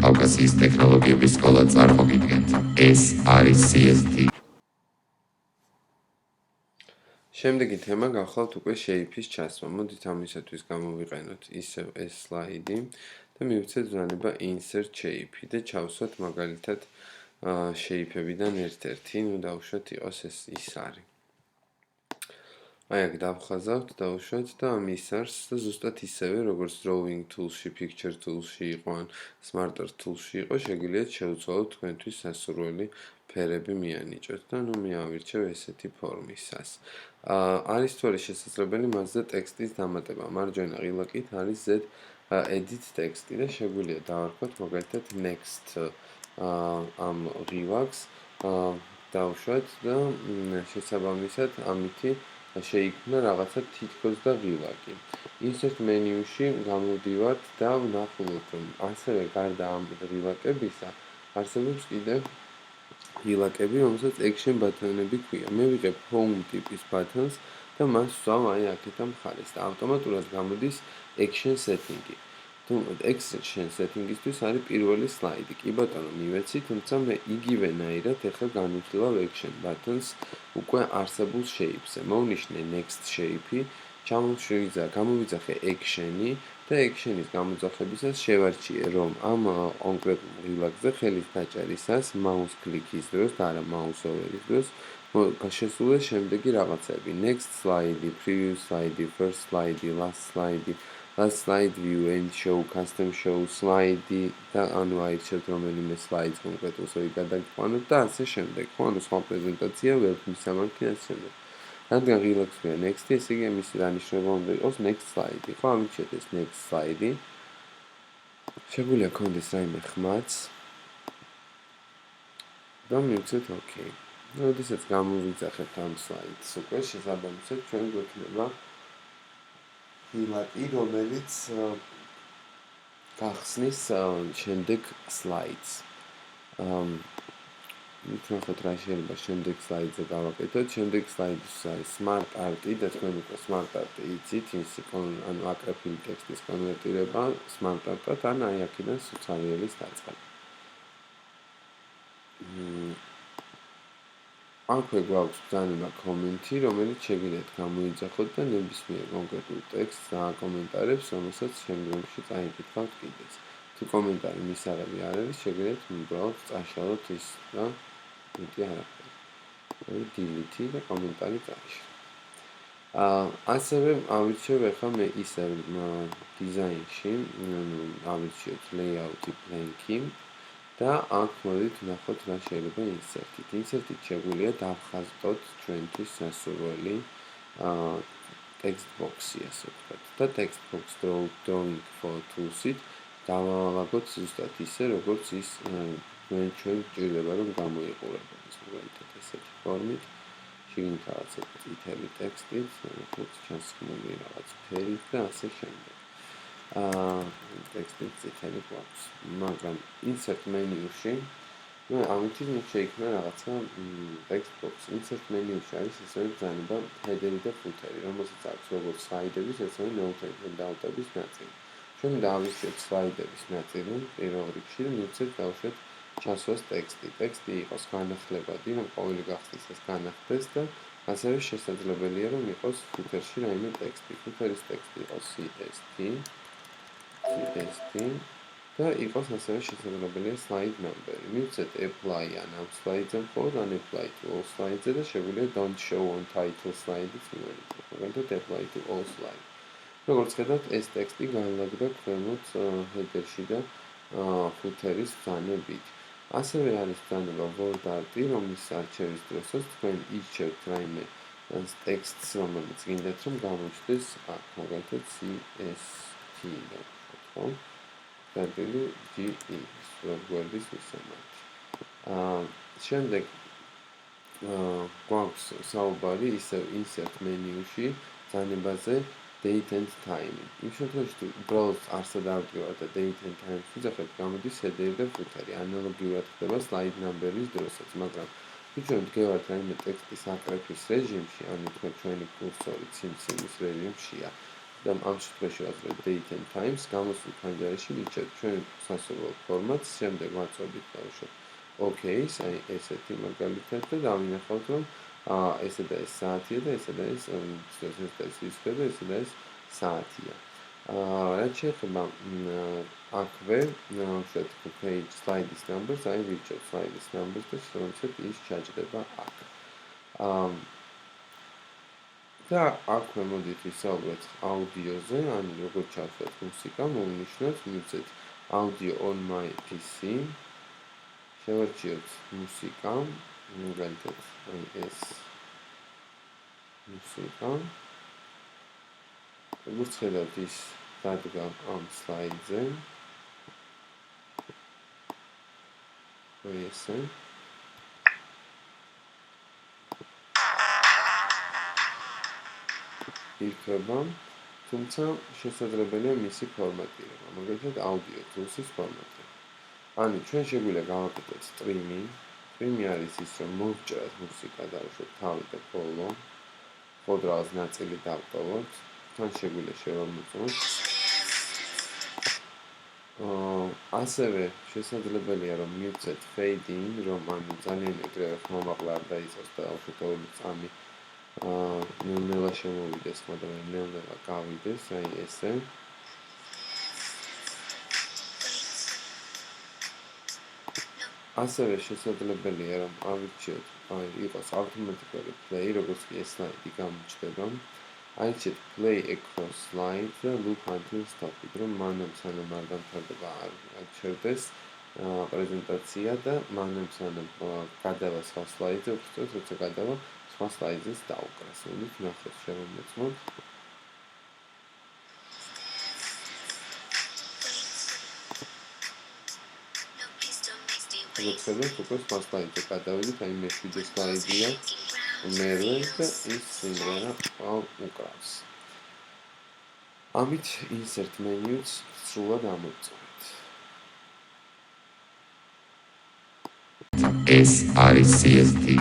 კავკასიის ტექნოლოგიების სკოლა წარმოგიდგენთ. ეს არის CST. შემდეგი თემა გახლავთ უკვე შეიფის ჩასმა. მოდით ამისათვის გამოვიყენოთ ისევ ეს სლაიდი და მივცეთ ბრძანება insert shape და ჩავსვათ მაგალითად შეიფებიდან ერთ-ერთი, დავუშვათ იყოს ის არის. აი აქ დავხაზავთ, დავუშვათ და ამის არს და ზუსტად ისევე როგორც drawing tool-ში, picture tool-ში იყო ან smart art tool-ში იყო, შეგიძლიათ შევცვალოთ თქვენთვის სასურველი ფერები მიანიჭოთ და მე ავირჩევ ესეთი ფორმისას. არის თუ არის შესაძლებელი მასზე ტექსტის დამატება. მარჯვენა ღილაკით არის Z edit ტექსტი და შეგვიძლია დავარქვათ მაგალითად next ამ ღილაკს დავუშვათ და შესაბამისად ამითი შეიქმნა რაღაცა თითქოს და ღილაკი. Insert menu-ში გამოვდივართ და ვნახულობთ, რომ ასევე გარდა ამ ღილაკებისა არსებობს კიდევ ღილაკები, რომელსაც action button-ები ქვია. მე ვიღებ home ტიპის button-ს და მას ვსვამ აი აქეთ ამ მხარეს და ავტომატურად გამოდის action setting-ი. Action setting-ისთვის არის პირველი სლაიდი. კი ბატონო, მივეცი, თუმცა მე იგივენაირად ახლა განვიხილავ action button-ს უკვე არსებულ shape-ზე. მოვნიშნე next shape-ი, გამოვიძახე action-ი და action-ის გამოძახებისას შევარჩიე, რომ ამ კონკრეტულ ღილაკზე ხელის დაჭერისას mouse click-ის დროს და არა mouse over-ის დროს შესულია შემდეგი რაღაცები. Next slide, previous slide, first slide, last slide view, end show, custom show, slide და ანუ აირჩევთ რომელიმე slides კონკრეტულს ორი გადაგიყვანოთ და ასე შემდეგ. ხო, ანუ სხვა პრეზენტაცია ვერ მისამართი ასე შემდეგ. რადგან ღილაკს ქვია next-ი, ესე იგი მისი დანიშნულება უნდა იყოს next slide. ხო, ამიჩეთ ეს next slide. შეგვიძლია გქონდეს რაიმე ხმაც და მივცეთ OK. როდესაც გამოვიძახებთ ამ slides უკვე შესაბამისად ჩვენ გვექნება ღილაკი, რომელიც გახსნის შემდეგ slides. მithunakot რა შეიძლება შემდეგ slide-ზე გავაკეთოთ. შემდეგ slide-ის არის smart art-ი და თქვენ უკვე smart art-ი იცით, ანუ აკრეფილი ტექსტის კონვერტირება smart art-ად ან აი აქედან სუცავიელის დაწყება. აქვე გვაქვს ბრძანება კომენტი, რომელიც შეგიძლიათ გამოიძახოთ და ნებისმიერ კონკრეტულ ტექსტს დააკომენტარებს, რომელსაც შემდგომში წაიკითხავთ კიდეც. თუ კომენტარი მისაღები არ არის, შეგიძლიათ უბრალოდ წაშალოთ ის და მეტი არაფერი. delete და კომენტარი წაიშალოთ. ასევე ავირჩევ ახლა მე ისევ დიზაინში, ავირჩიოთ layout-ი blank-ი და აქ მოდით ვნახოთ რა შეიძლება insert-ით. Insert-ით შეგვიძლია დავხაზდოთ ჩვენთვის სასურველი text box-ი, ასე ვთქვათ. და text box drawing for tools-ით დავავაგოთ ზუსტად ისე, როგორც ის ჩვენ გვჭირდება, რომ გამოიყურებოდეს. მაგალითად ესეთი ფორმით, შიგნით რაღაცა წითელი ტექსტით, ხუთი ჩასხმული რაღაც ფერით და ასე შემდეგ. ტექსტით წითელი გვაქვს. მაგრამ insert menu-ში ამითი შეიქმნა რაღაცა text box. Insert menu-ში არის ასევე ბრძანება header-ი და footer-ი, რომელსაც აქვს როგორც slide-ების, ასევე ნოუთების ნაწილი. ჩვენ დავისვიეთ slide-ების ნაწილი პირველ რიგში და მივცეთ დავუშვათ ჩასვას ტექსტი. ტექსტი იყოს განახლებადი, რომ ყოველი გახსნის ეს განახდეს და ასევე შესაძლებელია, რომ იყოს footer-ში რაიმე ტექსტი. Footer-ის ტექსტი იყოს CST და იყოს ასევე შესაძლებელია slide number-ი. მივცეთ apply ან ამ slide-ზე მხოლოდ ან apply to all slide-ზე და შეგვიძლია don't show on title slide-იც მივერიგოთ. მაგალითად apply to all slide. როგორც ხედავთ, ეს ტექსტი განლაგდა ქვემოთ header-ში და footer-ის ბრძანებით. ასევე არის ბრძანება word art-ი, რომლის არჩევის დროსაც თქვენ ირჩევთ რაიმე ტექსტს, რომელიც გინდათ რომ გამოჩნდეს აქ, მაგალითად CST და ხო? გადილი GE word-ის მისამართი. შემდეგ გვაქვს საუბარი ისევ insert menu-ში ბრძანებაზე date and time. იმ შემთხვევაში თუ უბრალოდ არსად ავდგევართ და date and time ვიძახებთ, გამოდის header-ი და footer-ი. ანალოგიურად ხდება slide number-ის დროსაც, მაგრამ თუ ჩვენ ვდგევართ რაიმე ტექსტის აკრეფის რეჟიმში, ანუ თქვენ ჩვენი კურსორი სიმსიმის რეჟიმშია და ამ შემთხვევაში ვაზრებთ date and times გამოსულ ფანჯარაში ვიჩერთ ჩვენ სასურველ ფორმატს, შემდეგ ვაწვევით დავუშვათ OK-ს, აი ესეთი მაგალითად და დავინახავთ რომ ესე და ეს საათია და ესე და ეს ვისვე და ესე და ეს საათია. რაც შეეხება აქვე ვშვათ page slide-ის numbers, აი ვიჩერთ slide-ის numbers და შესაბამისად ის ჩაჭდება აქ. და აქვე მოდით ვისაუბროთ აუდიოზე, ანუ როგორ ჩავშვათ მუსიკა, მოვნიშნოთ, მივცეთ audio on my PC. შევარჩიოთ მუსიკა, მაგალითად, აი ეს მუსიკა. როგორც ხედავთ, ის დადგა ამ სლაიდზე. აი ესე. იქნება, თუმცა შესაძლებელია მისი ფორმატირება, მაგალითად audio tools-ის ფორმატირება. ანუ ჩვენ შეგვიძლია გავაკეთოთ streaming. Streaming არის ის, რომ მოვჭრათ მუსიკა დავუშვათ თავი და ბოლო, ხოდრას ნაწილი დავტოვოთ, თან შეგვიძლია შევამოწმოთ. ასევე შესაძლებელია რომ მივცეთ fade in, რომ ანუ ძალიან ეგრევე ხმამაღლა არ დაიწყოს და დავუშვათ ორი წამი ნელ-ნელა შემოვიდეს, მაგრამ ნელ-ნელა გავიდეს, აი ესე. ასევე შესაძლებელია რომ ავირჩიოთ, აი იყოს ავტომატიკური play, როგორც კი ეს slide გამოჩნდება. აირჩიეთ play across slide და loop until stop-ით, რომ მანამ სანამ არ დამთავრდება არ ჩერდეს პრეზენტაცია და მანამ სანამ გადავა სხვა slide-ზე, უბრალოდ როცა გადავა სხვა slide-ზეც დაუკრას. მოდით ნახოთ შევამოწმოთ. როგორც ხედავთ, უკვე სხვა slide-ზე გადავიდით, აი მე-7 slide-ია, მერვე და ის სიმღერა უკრავს. ამით insert menu-ც სრულად ამოვწევთ. ეს არის CST